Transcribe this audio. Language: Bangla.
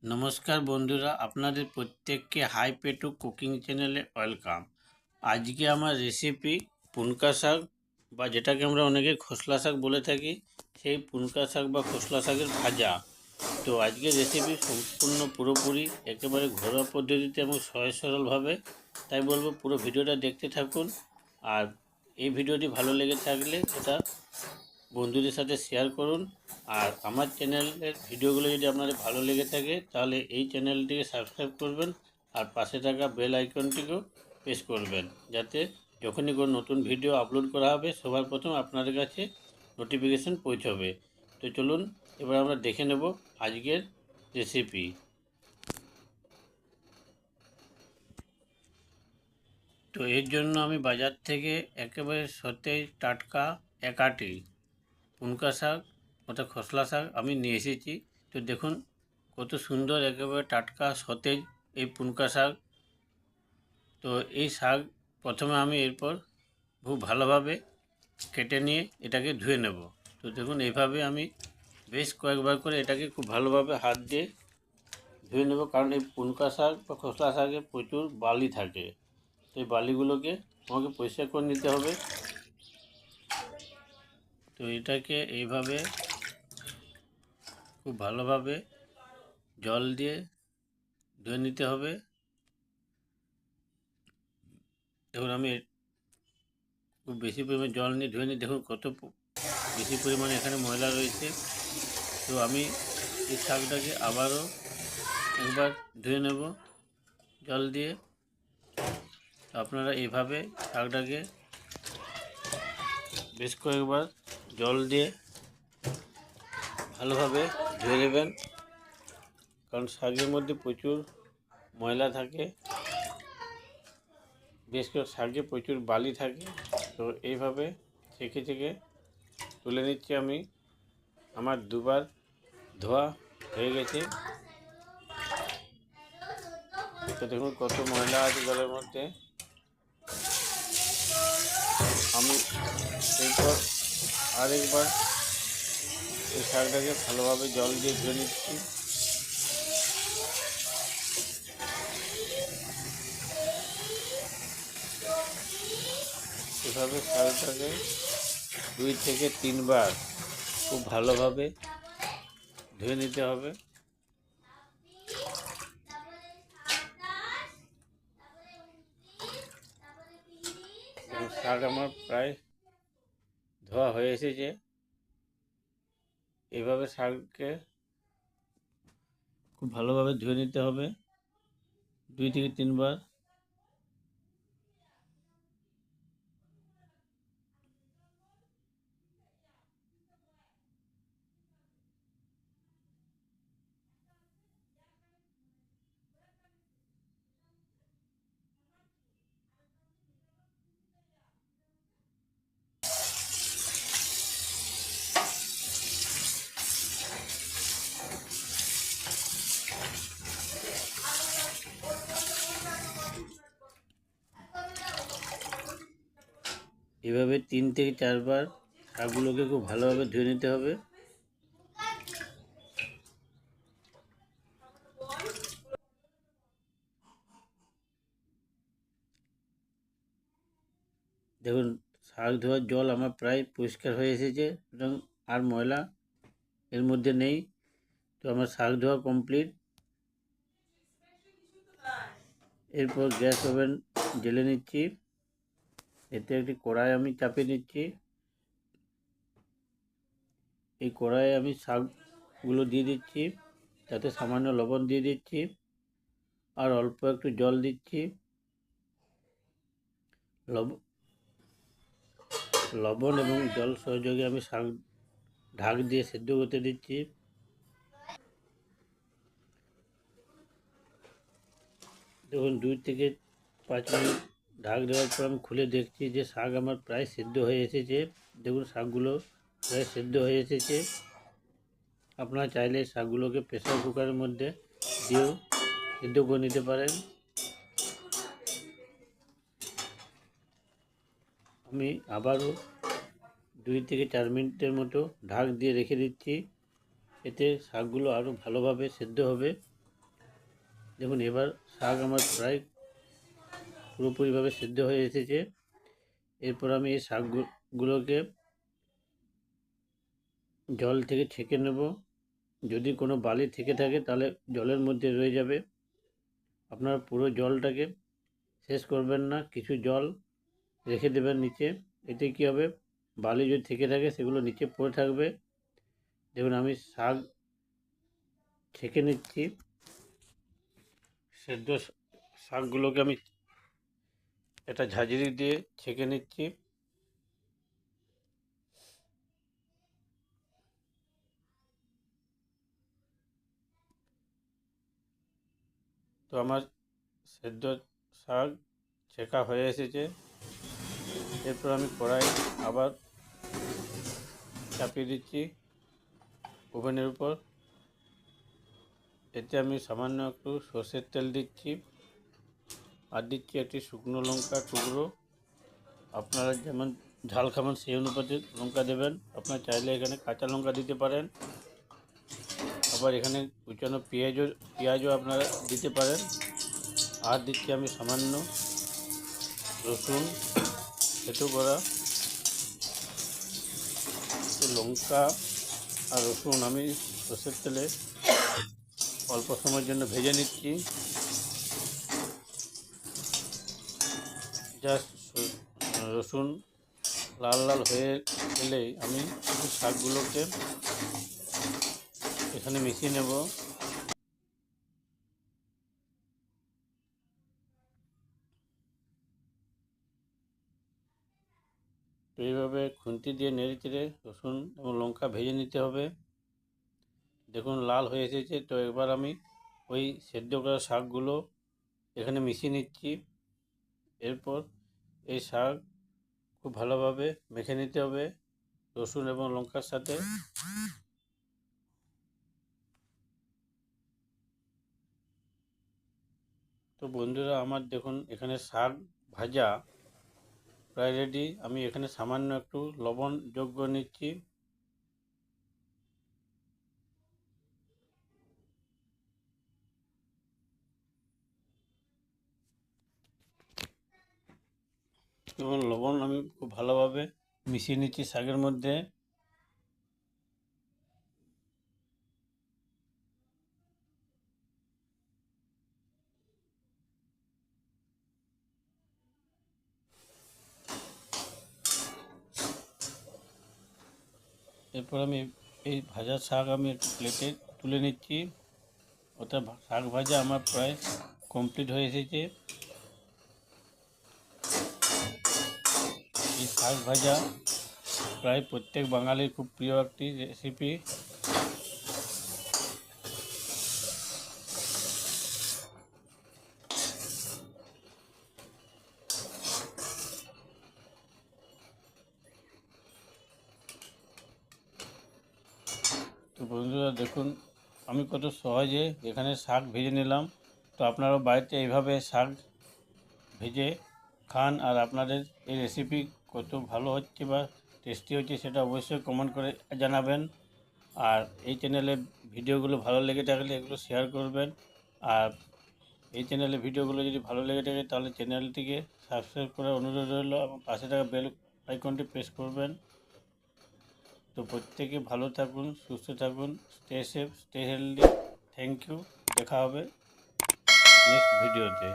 নমস্কার বন্ধুরা, আপনাদের প্রত্যেককে হাই পেটু কুকিং চ্যানেলে ওয়েলকাম। আজকে আমার রেসিপি পুনকা শাক, বা যেটাকে আমরা অনেকে খোসলা শাক বলে থাকি, সেই পুনকা শাক বা খোসলা শাকের ভাজা। তো আজকের রেসিপি সম্পূর্ণ পুরোপুরি একেবারে ঘরোয়া পদ্ধতিতে এবং সহজ সরলভাবে, তাই বলবো পুরো ভিডিওটা দেখতে থাকুন। আর এই ভিডিওটি ভালো লেগে থাকলে এটা বন্ধুদের সাথে শেয়ার করুন। আর আমার চ্যানেলের ভিডিওগুলো যদি আপনাদের ভালো লেগে থাকে তাহলে এই চ্যানেলটিকে সাবস্ক্রাইব করবেন আর পাশে থাকা বেল আইকনটিকেও প্রেস করবেন, যাতে যখনই কোনো নতুন ভিডিও আপলোড করা হবে সবার প্রথম আপনাদের কাছে নোটিফিকেশন পৌঁছবে। তো চলুন এবার আমরা দেখে নেব আজকের রেসিপি। তো এর জন্য আমি বাজার থেকে একেবারে সতেজ টাটকা এক আঁটি পুনকা শাক অর্থাৎ খোসলা শাক আমি নিয়ে এসেছি। তো দেখুন কত সুন্দর একেবারে টাটকা সতেজ এই পুনকা শাক। তো এই শাক প্রথমে আমি এরপর খুব ভালোভাবে কেটে নিয়ে এটাকে ধুয়ে নেব। তো দেখুন এইভাবে আমি বেশ কয়েকবার করে এটাকে খুব ভালোভাবে হাত দিয়ে ধুয়ে নেব, কারণ এই পুনকা শাক বা খোসলা শাকে প্রচুর বালি থাকে। তো এই বালিগুলোকে আমাকে পরিষ্কার করে নিতে হবে। তো এটাকে এইভাবে খুব ভালোভাবে জল দিয়ে ধুয়ে নিতে হবে। দেখুন আমি খুব বেশি পরিমাণে জল নিয়ে ধুয়ে নিই। দেখুন কত বেশি পরিমাণে এখানে ময়লা রয়েছে। তো আমি এই শাকটাকে আবারও একবার ধুয়ে নেব জল দিয়ে। আপনারা এইভাবে শাকটাকে বেশ কয়েকবার জল দিয়ে ভালোভাবে ধুয়ে নেবেন, কারণ শাকের মধ্যে প্রচুর ময়লা থাকে, বেশ করে শাকে প্রচুর বালি থাকে। তো এইভাবে ছেঁকে ছেঁকে তুলে নিচ্ছি আমি। আমার দুবার ধোয়া হয়ে গেছে। তো দেখুন কত ময়লা আছে জলের মধ্যে। আমি এরপর আরেকবার এই শাকটাকে ভালোভাবে জল দিয়ে ধুয়ে নিচ্ছি। এভাবে শাকটাকে 2 থেকে 3 বার খুব ভালোভাবে ধুয়ে নিতে হবে। শাক আমার প্রায় ধোয়া হয়ে এসেছে। এভাবে শাককে খুব ভালোভাবে ধুয়ে নিতে হবে 2 থেকে 3 বার। এভাবে 3 থেকে 4 বার শাকগুলোকে খুব ভালোভাবে ধুয়ে নিতে হবে। দেখুন শাক ধোয়ার জল আমার প্রায় পরিষ্কার হয়ে এসেছে, সুতরাং আর ময়লা এর মধ্যে নেই। তো আমার শাক ধোয়া কমপ্লিট। এরপর গ্যাস ওভেন জ্বেলে নিচ্ছি। এতে একটি কড়াই আমি চাপিয়ে নিচ্ছি। এই কড়াইয়ে আমি শাকগুলো দিয়ে দিচ্ছি, তাতে সামান্য লবণ দিয়ে দিচ্ছি আর অল্প একটু জল দিচ্ছি। লবণ এবং জল সহযোগে আমি শাক ঢাক দিয়ে সেদ্ধ করতে দিচ্ছি। দেখুন 2 থেকে 5 মিনিট ঢাক দেওয়ার পর আমি খুলে দেখছি যে শাক আমার প্রায় সেদ্ধ হয়ে এসেছে। দেখুন শাকগুলো প্রায় সেদ্ধ হয়ে এসেছে। আপনারা চাইলে শাকগুলোকে প্রেসার কুকারের মধ্যে দিয়েও সেদ্ধ করে নিতে পারেন। আমি আবারও 2 থেকে 4 মিনিটের মতো ঢাক দিয়ে রেখে দিচ্ছি, এতে শাকগুলো আরও ভালোভাবে সেদ্ধ হবে। দেখুন এবার শাক আমার প্রায় পুরোপুরিভাবে সিদ্ধ হয়ে এসেছে। এরপর আমি এই শাকগুলোকে জল থেকে ছেঁকে নেব। যদি কোনো বালি থেকে থাকে তাহলে জলের মধ্যে রয়ে যাবে। আপনারা পুরো জলটাকে শেষ করবেন না, কিছু জল রেখে দেবেন নিচে। এতে কী হবে, বালি যদি থেকে থাকে সেগুলো নিচে পড়ে থাকবে। দেখুন আমি শাক ছেঁকে নিচ্ছি। সেদ্ধ শাকগুলোকে আমি একটা ঝাঁঝরি দিয়ে ছেঁকে নিচ্ছি। তো আমার সেদ্ধ শাক ছেঁকা হয়ে এসেছে। এরপর আমি কড়াই আবার চাপিয়ে দিচ্ছি ওভেনের উপর। এতে আমি সামান্য একটু সর্ষের তেল দিচ্ছি আর দিচ্ছি একটি শুকনো লঙ্কা টুকরো। আপনারা যেমন ঝাল খাবেন সেই অনুপাতে লঙ্কা দেবেন। আপনারা চাইলে এখানে কাঁচা লঙ্কা দিতে পারেন, আবার এখানে কুচানো পেঁয়াজও আপনারা দিতে পারেন। আর দিচ্ছি আমি সামান্য রসুন থেতো করা। লঙ্কা আর রসুন আমি সর্ষের তেলে অল্প সময়ের জন্য ভেজে নিচ্ছি। জাস্ট রসুন লাল লাল হয়ে গেলেই আমি শাকগুলোকে এখানে মিশিয়ে নেব। তো এইভাবে খুন্তি দিয়ে নেড়ে চেড়ে রসুন এবং লঙ্কা ভেজে নিতে হবে। দেখুন লাল হয়ে এসেছে। তো এবার আমি ওই সেদ্ধ করা শাকগুলো এখানে মিশিয়ে নিচ্ছি। এরপর এই শাক খুব ভালোভাবে মেখে নিতে হবে রসুন এবং লঙ্কার সাথে। তো বন্ধুরা আমার দেখুন এখানে শাক ভাজা প্রায় রেডি। আমি এখানে সামান্য একটু লবণ যোগ করে নিচ্ছি। এবং লবণ আমি খুব ভালোভাবে মিশিয়ে নিচ্ছি শাকের মধ্যে। এরপর আমি এই ভাজা শাক আমি একটু প্লেটে তুলে নিচ্ছি। অর্থাৎ শাক ভাজা আমার প্রায় কমপ্লিট হয়ে এসেছে। এই শাক ভাজা প্রায় প্রত্যেক বাঙালির খুব প্রিয় একটি রেসিপি। তো বন্ধুরা দেখুন আমি কত সহজে এখানে শাক ভেজে নিলাম। তো আপনারাও বাড়িতে এইভাবে শাক ভেজে খান। আর আপনাদের এই রেসিপি কত ভালো হচ্ছে বা টেস্টি হচ্ছে সেটা অবশ্যই কমেন্ট করে জানাবেন। আর এই চ্যানেলে ভিডিওগুলো ভালো লেগে থাকলে এগুলো শেয়ার করবেন। আর এই চ্যানেলে ভিডিওগুলো যদি ভালো লেগে থাকে তাহলে চ্যানেলটিকে সাবস্ক্রাইব করার অনুরোধ রইল এবং পাশে থাকা বেল আইকনটি প্রেস করবেন। তো প্রত্যেকে ভালো থাকুন, সুস্থ থাকুন, stay safe, stay healthy. Thank you. দেখা হবে নেক্সট ভিডিওতে।